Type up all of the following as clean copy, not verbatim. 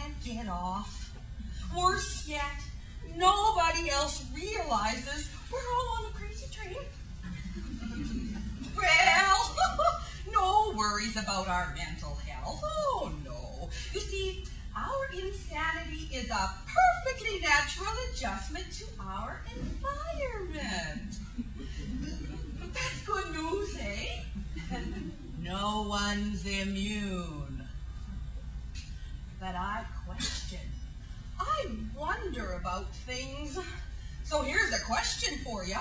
can't get off. Worse yet, nobody else realizes we're all on a crazy train. Well, no worries about our mental health. Oh, no. You see, our insanity is a perfectly natural adjustment to our environment. That's good news, eh? No one's immune. But I question. I wonder about things. So here's a question for you.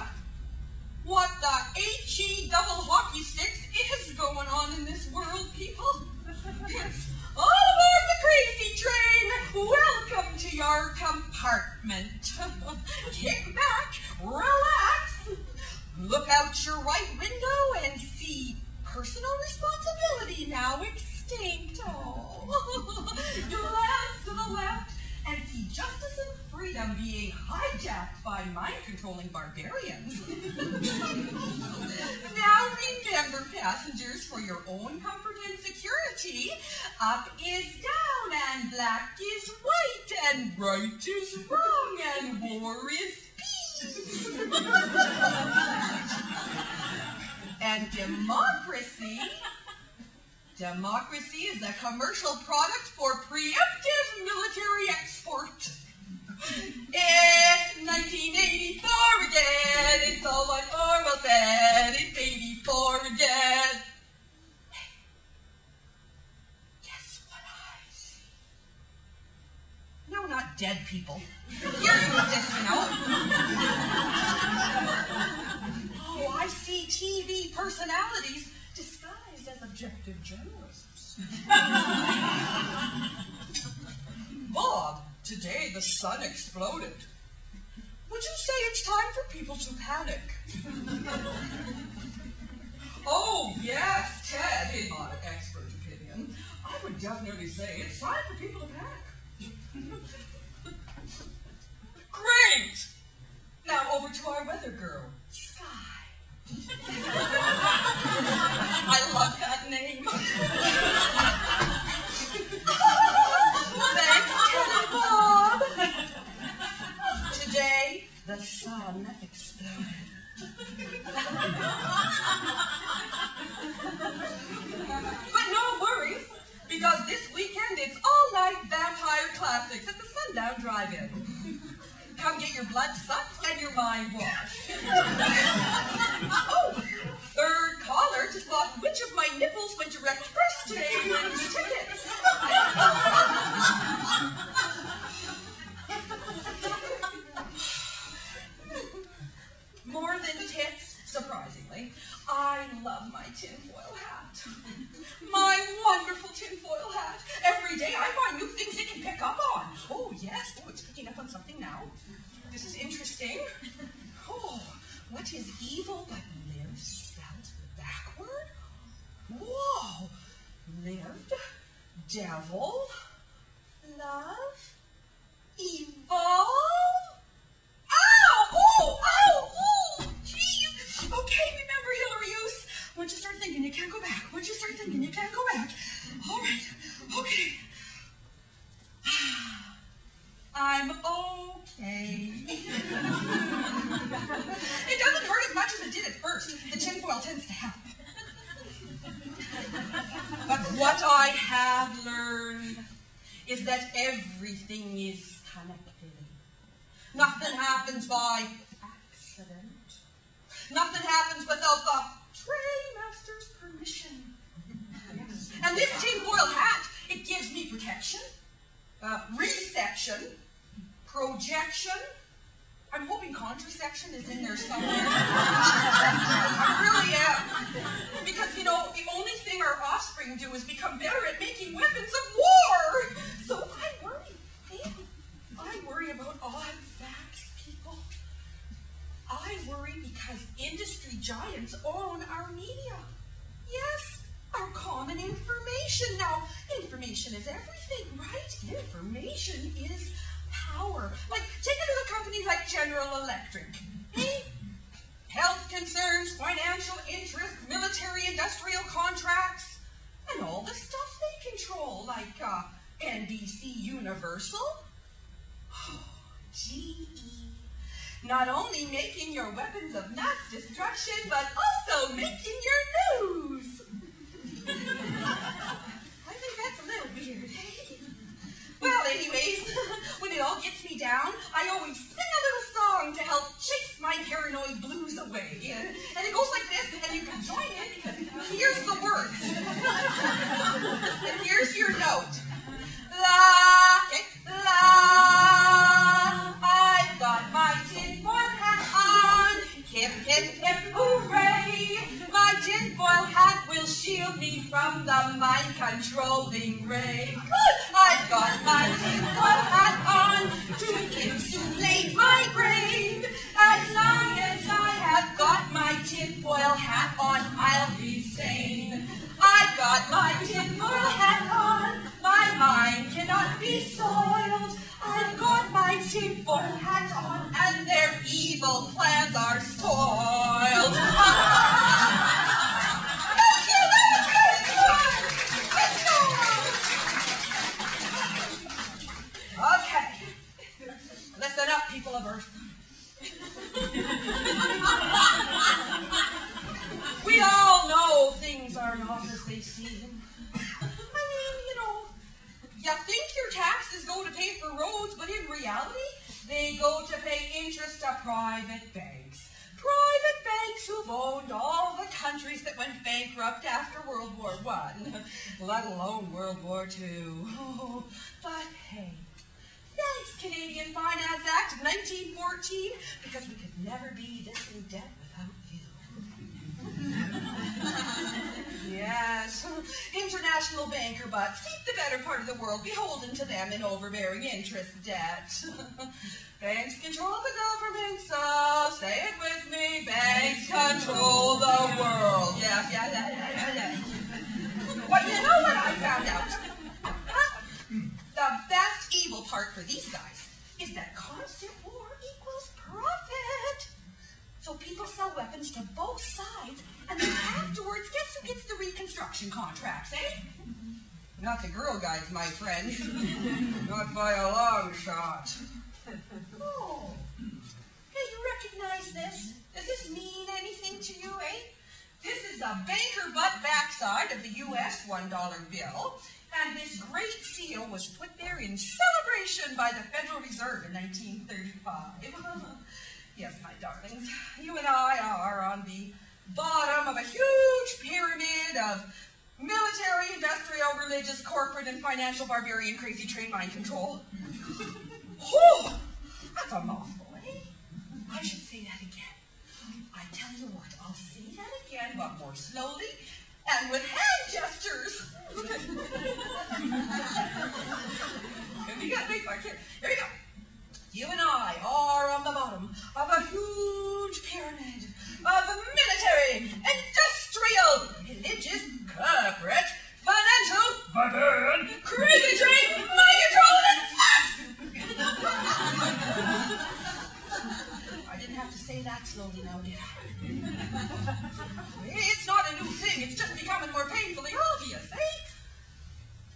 What the H-E double hockey sticks is going on in this world, people? It's all aboard the crazy train. Welcome to your compartment. Kick back, relax, look out your right window and see personal responsibility now extinct. Oh. Glance to the left and see justice and freedom being hijacked by mind-controlling barbarians. Now remember, passengers, for your own comfort and security, up is down and black is white and right is wrong and war is peace. And democracy is a commercial product for preemptive military export. It's 1984 again. It's all like Orwell said. It's 84 again. Hey, guess what I see? No, not dead people. You're this, you know. Oh, I see TV personalities disguised as objective journalists. Bob, today the sun exploded. Would you say it's time for people to panic? Oh, yes, Ted, in my expert opinion, I would definitely say it's time for people to panic. Great! Now over to our weather girl, Sky. I love that name. Thanks, Ted and Bob. Today, the sun exploded. But no worries, because this weekend it's all-night vampire classics at the Sundown Drive-In. Come get your blood sucked and your mind washed. Oh, third caller to spot which of my nipples went direct first today wins tickets. More than tits, surprisingly, I love my tinfoil hat. My wonderful tinfoil hat. Every day I find new things it can pick up on. Oh, yes. Oh, it's picking up on something now. This is interesting. Oh, what is evil but live spelled backward? Whoa. Lived, devil, love, evolve. Ow! Oh! Ow! Oh! Geez! Okay, remember Hillary use. Once you start thinking, you can't go back. Once you start thinking, you can't go back. All right. Okay. I'm okay. It doesn't hurt as much as it did at first. The tinfoil tends to help. But what I have learned is that everything is connected. Nothing happens by accident. Nothing happens without the trainmaster's permission. And this tinfoil hat, it gives me protection, reception, projection. I'm hoping contraception is in there somewhere. I really am. Because, you know, the only thing our offspring do is become better at making weapons of war. So I worry. I worry about odd facts, people. I worry because industry giants own our media. Yes, our common information. Now, information is everything, right? Information is power. Like, take another company like General Electric. Hey? Health concerns, financial interests, military industrial contracts, and all the stuff they control, like NBC Universal? GE. Not only making your weapons of mass destruction, but also making your news. I think that's a little weird, eh? Well, anyways, when it all gets me down, I always sing a little song to help chase my paranoid blues away. And it goes like this, and you can join in because here's the words. And here's your note. La, I've got my tinfoil hat on. Hip, hip, hip, hooray. My tinfoil hat will shield me from the mind-controlling ray. Good, I've got my tinfoil hat on to insulate my brain. As long as I have got my tinfoil hat on, I'll be sane. I've got my tinfoil hat on. My mind cannot be soiled. I've got my tinfoil hat on, and their evil plans are spoiled. Okay, listen up, people of Earth. We all know things are not as they seem. You think your taxes go to pay for roads, but in reality, they go to pay interest to private banks. Private banks who've owned all the countries that went bankrupt after World War I, let alone World War II. Oh, but hey, thanks Canadian Finance Act of 1914, because we could never be this in debt without you. Yes, international banker butts keep the better part of the world beholden to them in overbearing interest debt. Banks control the government, so say it with me, banks control the world. Yeah. But you know what I found out? The best evil part for these guys is that constant war equals profit. So people sell weapons to both sides, and then afterwards, guess who gets the reconstruction contracts, eh? Not the Girl Guides, my friend. Not by a long shot. Oh. Hey, you recognize this? Does this mean anything to you, eh? This is the banker butt backside of the U.S. $1 bill, and this great seal was put there in celebration by the Federal Reserve in 1935. Yes, my darlings, you and I are on the bottom of a huge pyramid of military, industrial, religious, corporate, and financial barbarian crazy train mind control. Oh, that's a mouthful, eh? I should say that again. I tell you what, I'll say that again, but more slowly and with hand gestures. Here we go. You and I are on the bottom of a huge pyramid of military, industrial, religious, corporate, financial, barbarian, crazy train, mind control, and sex! I didn't have to say that slowly now, did I? It's not a new thing, it's just becoming more painfully obvious, eh?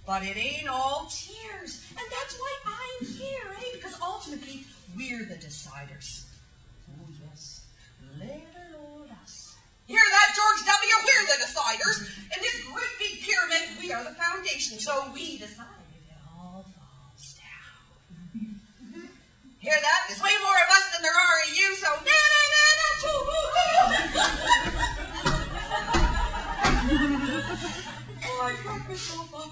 But it ain't all tears, and that's why I'm here, eh? Because ultimately, we're the deciders. Oh, yes. Let alone us. Hear that, George W? We're the deciders. In this great big pyramid, we are the foundation, so we decide if it all falls down. Hear that? There's way more of us than there are of you, so Oh, I cracked myself up.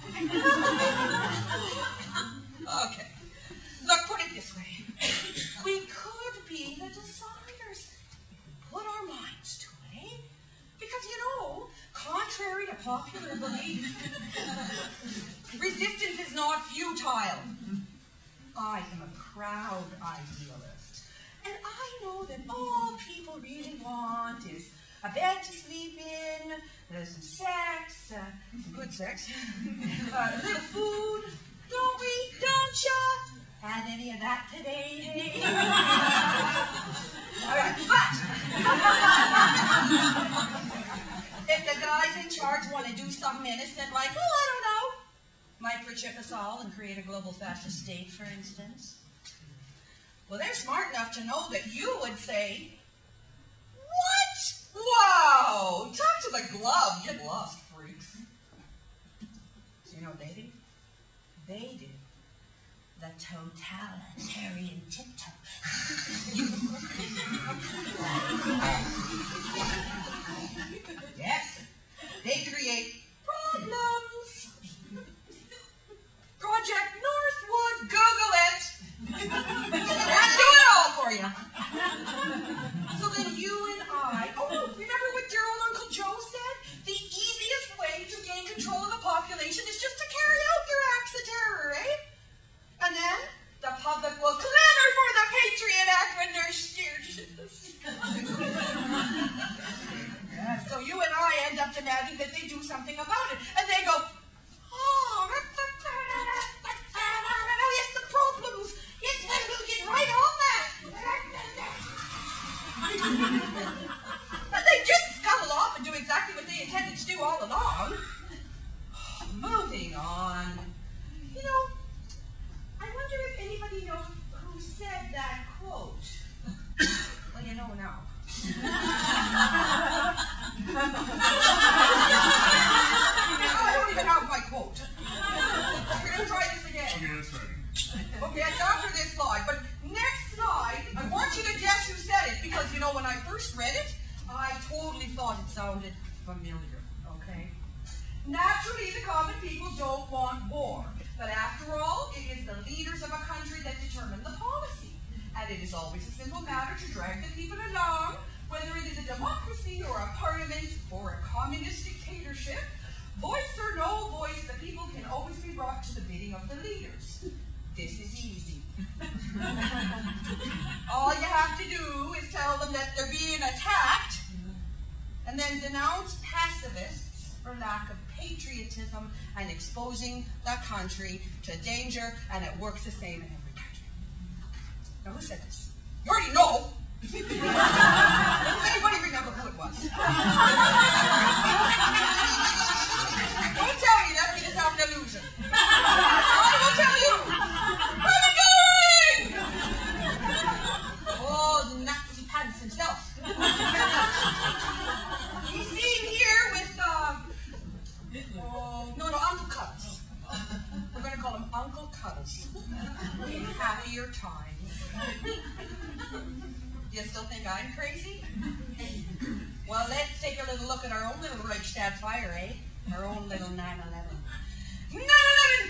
Okay. Look, put it this way. We could be the deciders if we put our minds to it, eh? Because, you know, contrary to popular belief, resistance is not futile. I am a proud idealist. And I know that all people really want is a bed to sleep in, some sex, some good sex, a little food. Don't we? Don't ya? Had any of that today? All right, but if the guys in charge want to do something innocent like, oh, I don't know, Microchip us all and create a global fascist state, for instance? Well, they're smart enough to know that you would say, what? Wow! Talk to the glove. Get lost, freaks. So you know what they did? They did the totalitarian tiptoe. Yes, they create problems. Project Northwood, Google it. That's do it all for you. So then you and I, remember what dear old Uncle Joe said? The easiest way to gain control of the population is just to carry out your acts of terror, eh? And then the public will clamor for the Patriot Act when they're scared shitless. Yeah, so you and I end up demanding that they do something about it. And they go, oh, yes, the problems. Yes, well, we'll get right on that. But they just scuttle off and do exactly what they intended to do all along. Moving on. You know, I wonder if anybody knows who said that quote. Well, you know now. I don't even have my quote. We're going to try this again. Okay, let's try it. Okay, it's after this slide, but next slide, I want you to guess who said it, because, you know, when I first read it, I totally thought it sounded familiar, okay? Naturally, the common people don't want war, but after all, it is the leaders of a country that determine the policy, and it is always a simple matter to drag the people along, whether it is a democracy or a parliament or a communist dictatorship. Voice or no voice, the people can always be brought to the bidding of the leaders. This is easy. All you have to do is tell them that they're being attacked, and then denounce pacifists for lack of patriotism and exposing the country to danger, and it works the same in every country. Now, who said this? You already know. Does anybody remember who it was? Don't tell me that, we just have an illusion. I will tell you. Where are we going? Oh, Nazi pants himself. He's seen here with, Uncle Cuddles. We're going to call him Uncle Cuddles. In happier times. You still think I'm crazy? Well, let's take a little look at our own little Reichstag fire, eh? Our own little 9/11. 9/11!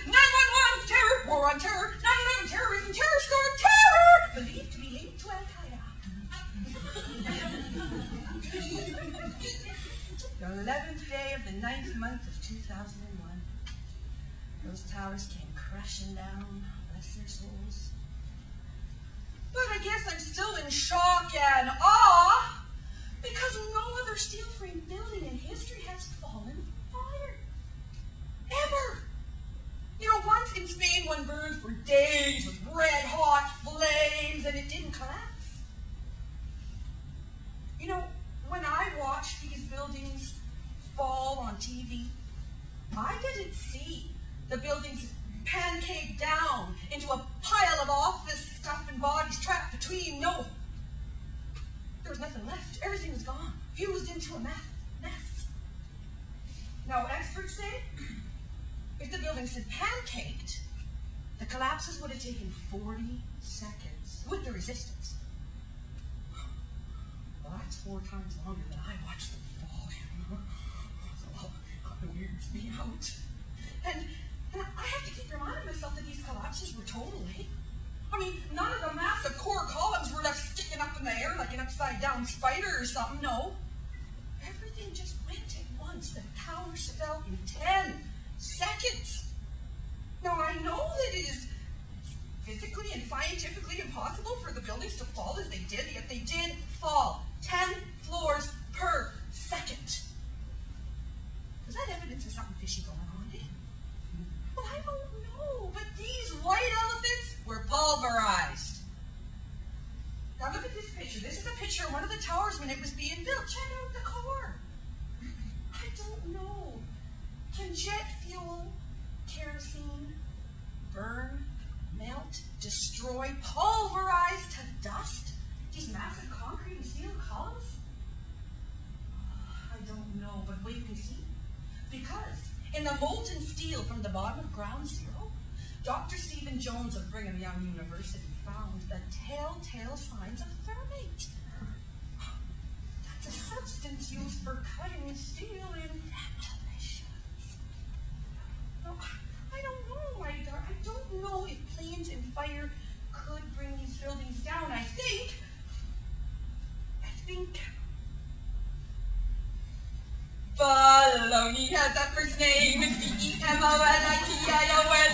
9/11! Terror! War on terror! 9/11! Terrorism! Terror storm! Terror! Believed to be linked to Al-Qaeda. The 11th day of the 9th month of 2001. Those towers came crashing down. Bless their souls. But I guess I'm still in shock and awe because no other steel frame building in history has fallen fire. Ever. You know, once in Spain, one burned for days with red hot flames and it didn't collapse. You know, when I watched these buildings fall on TV, I didn't see the buildings pancake down into a pile of office stuff and bodies trapped between. No. There was nothing left. Everything was gone. Fused into a mess. Now, experts say, if the buildings had pancaked, the collapses would have taken 40 seconds with the resistance. Well, that's 4 times longer than I watched them fall. So it weirds me out. And I have to keep reminding myself that these collapses were total, eh? I mean, none of the massive core columns were left sticking up in the air like an upside-down spider or something, no. Everything just went at once. The towers fell in 10 seconds. Now, I know that it is physically and scientifically impossible for the buildings to fall as they did, yet they did fall. 10 floors per second. Is that evidence of something fishy going on, eh? Well, I don't know, but these white elephants were pulverized. Now look at this picture. This is a picture of one of the towers when it was being built. Check out the core. I don't know. Can jet fuel carry seen? Burn, melt, destroy, pulverize to dust? These massive concrete and steel columns? I don't know, but wait and see. Because in the molten steel from the bottom of Ground Zero, Dr. Stephen Jones of Brigham Young University found the telltale signs of thermate. That's a substance used for cutting steel in demolitions. No, I don't know, Ryder. I don't know if planes and fire could bring these buildings down. I think Baloney has that first name. It's B-E-M-O-N-I-T-I-O-N.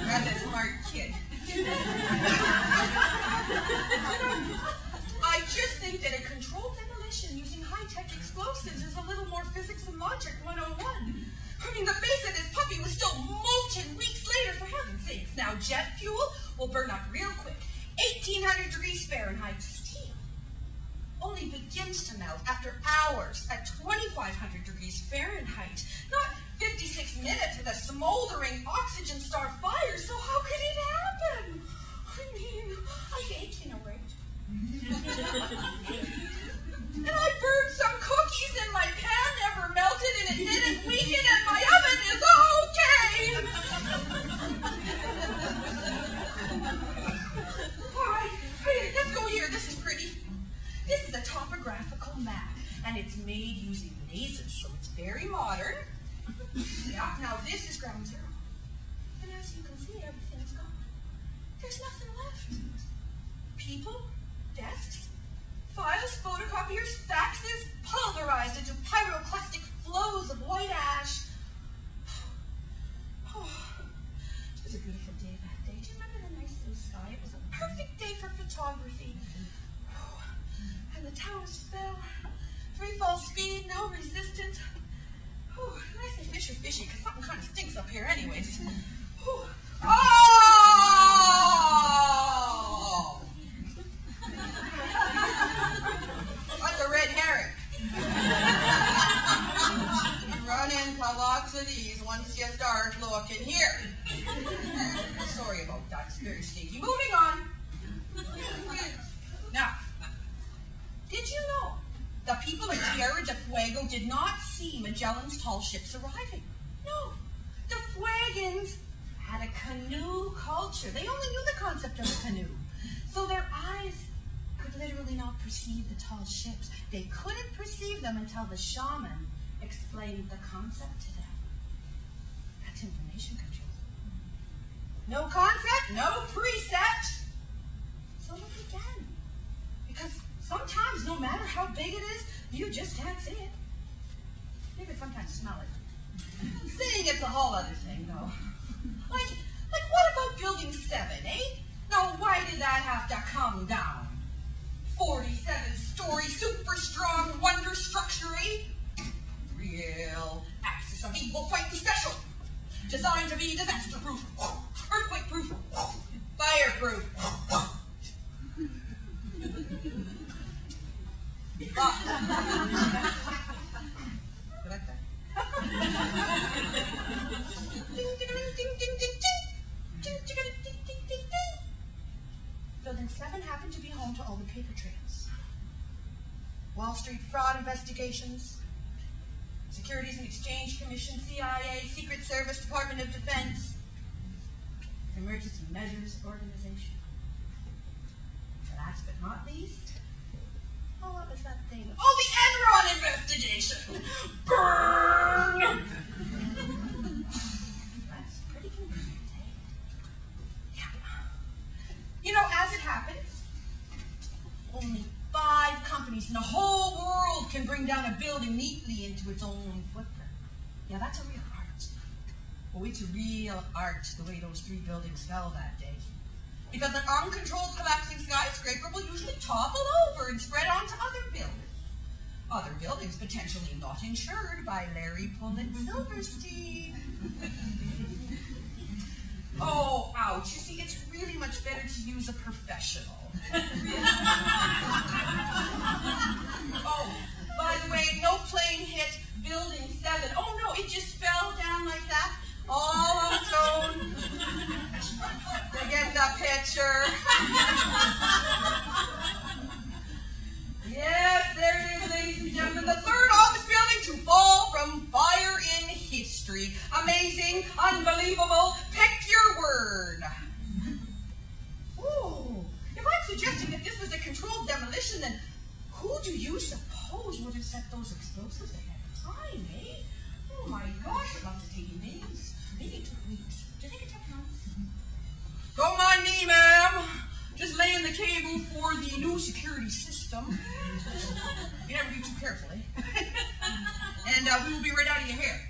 That's a smart kid. I just think that a controlled demolition using high-tech explosives is a little more physics and logic 101. I mean, the base of this puppy was still molten weeks later, for heaven's sakes. Now, jet fuel will burn up real quick. 1,800 degrees Fahrenheit. Steel only begins to melt after hours at 2,500 degrees Fahrenheit. Not 56 minutes with a smoldering oxygen star fire, so how could it happen? I mean, I hate rate. And I burned some cookies in my pan, never melted, and it didn't weaken, and my oven is okay. All right, let's go here. This is pretty. This is a topographical map, and it's made using lasers, so it's very modern. Yeah, now this is Ground Zero. And as you can see, everything's gone. There's nothing left. People, desks, files, photocopiers, faxes, pulverized into pyroclastic flows of white ash. Oh, it was a beautiful day that day. Do you remember the nice blue sky? It was a perfect day for photography. Oh, and the towers fell. Free fall speed, no resistance. Oh, and I say fish are fishy because something kind of stinks up here anyways. Oh! That's a red herring. You run into lots of these once you start looking here. Sorry about that, it's very stinky. Moving on. Now, did you know the people of Tierra del Fuego did not see Magellan's tall ships arriving? No, the Fuegans had a canoe culture. They only knew the concept of a canoe. So their eyes could literally not perceive the tall ships. They couldn't perceive them until the shaman explained the concept to them. That's information control. No concept, no precept. So look again. Because sometimes, no matter how big it is, you just can't see it. You can sometimes smell it. Seeing it's a whole other thing, though. Like what about Building 7, eh? Now, why did that have to come down? 47-story, super strong wonder structure, eh? Real axis of evil fighting special. Designed to be disaster-proof, earthquake-proof, fire-proof. Building 7 happened to be home to all the paper trails. Wall Street fraud investigations, Securities and Exchange Commission, CIA, Secret Service, Department of Defense, Emergency Measures Organization. Last but not least, oh, what was that thing? Oh, the Enron investigation! Burn! That's pretty convenient, eh? Yeah. You know, as it happens, only 5 companies in the whole world can bring down a building neatly into its own footprint. Yeah, that's a real art. Oh, it's a real art, the way those 3 buildings fell that day. Because an uncontrolled collapsing skyscraper will usually topple over and spread onto other buildings. Other buildings potentially not insured by Larry Pullman Silverstein. Oh, ouch. You see, it's really much better to use a professional. Oh, but by the way, no plane hit Building 7. Oh no, it just fell down like that, all on its own. To get the picture. Yes, there it is, ladies and gentlemen. The third office building to fall from fire in history. Amazing, unbelievable, pick your word. Ooh, if I'm suggesting that this was a controlled demolition, then who do you suppose would have set those explosives ahead of time, eh? Oh my gosh, I'd love to take names. Maybe it took weeks. Do you think it took months? Don't mind me, ma'am. Just laying the cable for the new security system. You never be too careful, eh? And we will be right out of your hair.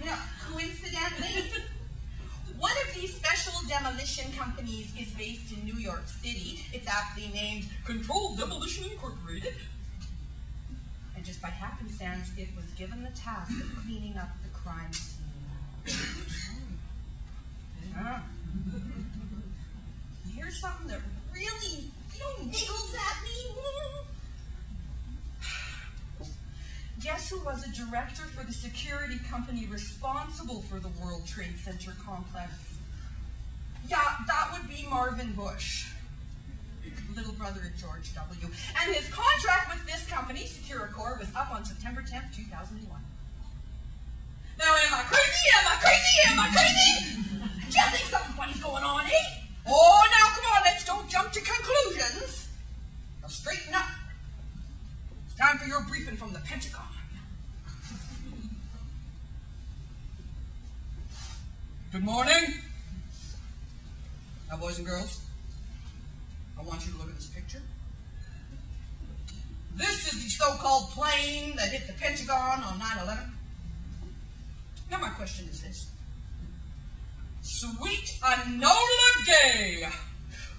Now, coincidentally, one of these special demolition companies is based in New York City. It's aptly named Controlled Demolition Incorporated. And just by happenstance, it was given the task of cleaning up the crime scene. Here's something that really, niggles at me. Guess who was a director for the security company responsible for the World Trade Center complex? Yeah, that would be Marvin Bush, little brother of George W. And his contract with this company, Securicor, was up on September 10th, 2001. Now, am I crazy? Am I crazy? Am I crazy? Do you think something funny's going on, eh? Oh, now, come on, let's don't jump to conclusions. Now, straighten up. It's time for your briefing from the Pentagon. Good morning. Now, boys and girls, I want you to look at this picture. This is the so-called plane that hit the Pentagon on 9/11. Now, my question is this. Sweet Enola Gay!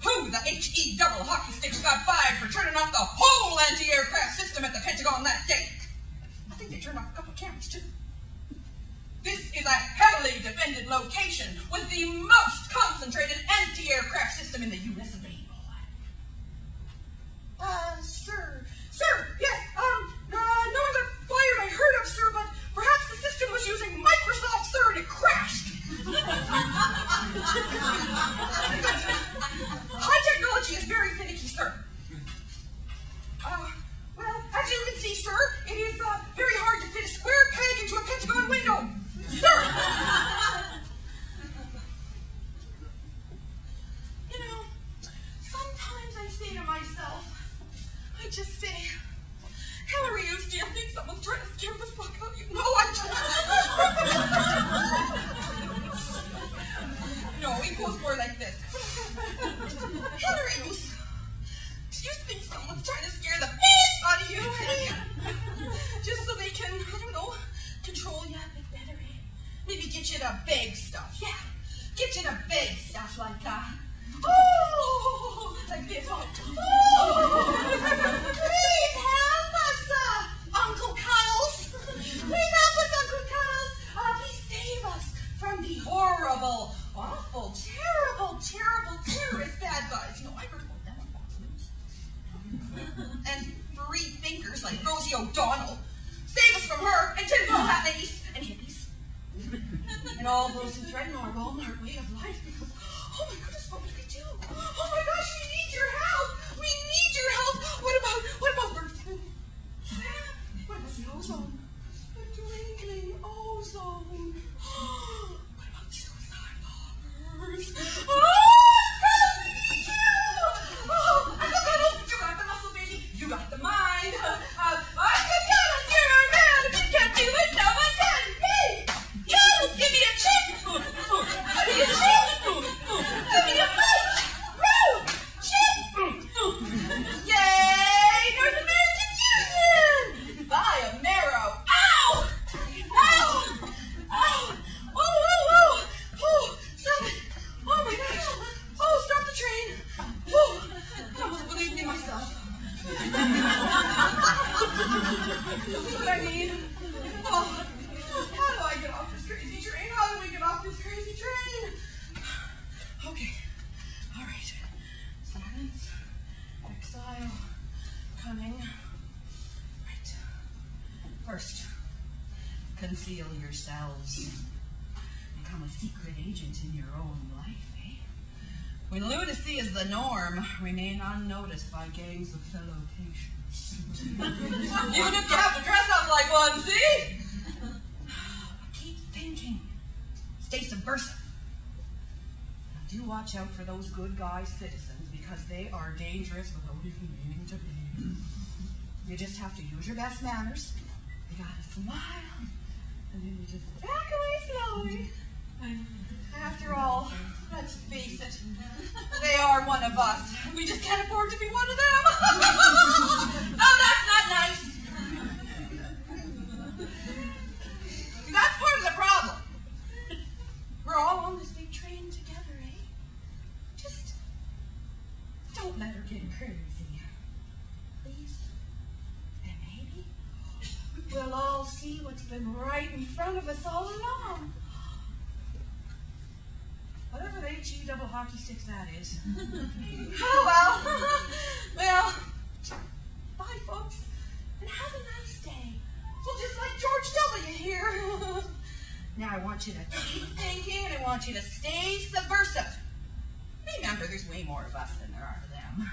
Who the H-E double hockey sticks got fired for turning off the whole anti-aircraft system at the Pentagon that day? I think they turned off a couple of cameras, too. This is a heavily defended location with the most concentrated anti-aircraft system in the U.S. of A. Sir, yes, no other fire I heard of, sir, but perhaps the system was using Microsoft, sir, and it crashed. High technology is very finicky, sir. Well, as you can see, sir, it is very hard to fit a square peg into a Pentagon window. Sir! Sometimes I say to myself, I just say, Hillary, do you think someone's trying to scare the fuck out of you? No, I'm just... No, it goes more like this. Hillary, do you think someone's trying to scare the piss out of you? Just so they can, I don't know, control you a bit better. Maybe get you to beg stuff. Yeah, get you to beg stuff like like this. Please help us, Uncle Kyles. Please help us, Uncle Kyles. Please save us from the horrible, awful, terrible terrorist bad guys. I heard about them on Fox News. And free thinkers like Rosie O'Donnell. Save us from her and tinfoil hat ladies and hippies. And all those who threaten our Walmart way of life because, oh my goodness, what would we do? Oh my gosh, we need your help. We need your help. What about birth control? What about the ozone? The dwindling ozone. What about suicide bombers? I you got the muscle, baby. You got the mind. I can count on you, man. If you can't do it, no one can. Hey, you, give me a chip. Give me a chip. Give me a punch. Woo, chip. Yay, North American Union. Buy a marrow. Ow. Ow. Ow. Oh. Stop it. Oh my gosh. Oh, stop the train. I almost believed in myself. See what I mean? Oh, how do I get off this crazy train? How do we get off this crazy train? Okay. All right. Silence. Exile. conceal yourselves. Become a secret agent in your own life, eh? When lunacy is the norm, remain unnoticed by gangs of fellow patients. Even if you have to dress up like one, see? Keep thinking. Stay subversive. Now do watch out for those good guy citizens, because they are dangerous without even meaning to be. You just have to use your best manners. You gotta smile. And then you just back away slowly. After all, let's face it, they are one of us. We just can't afford to be one of them. Oh, that's not nice. That's part of the problem. We're all on this big train together, eh? Just don't let her get crazy. Please. And maybe we'll all see what's been right in front of us all along. Whatever the HE double hockey sticks that is. Oh, well. Well, bye, folks. And have a nice day. Well, just like George W. here. Now, I want you to keep thinking, and I want you to stay subversive. Remember, there's way more of us than there are of them.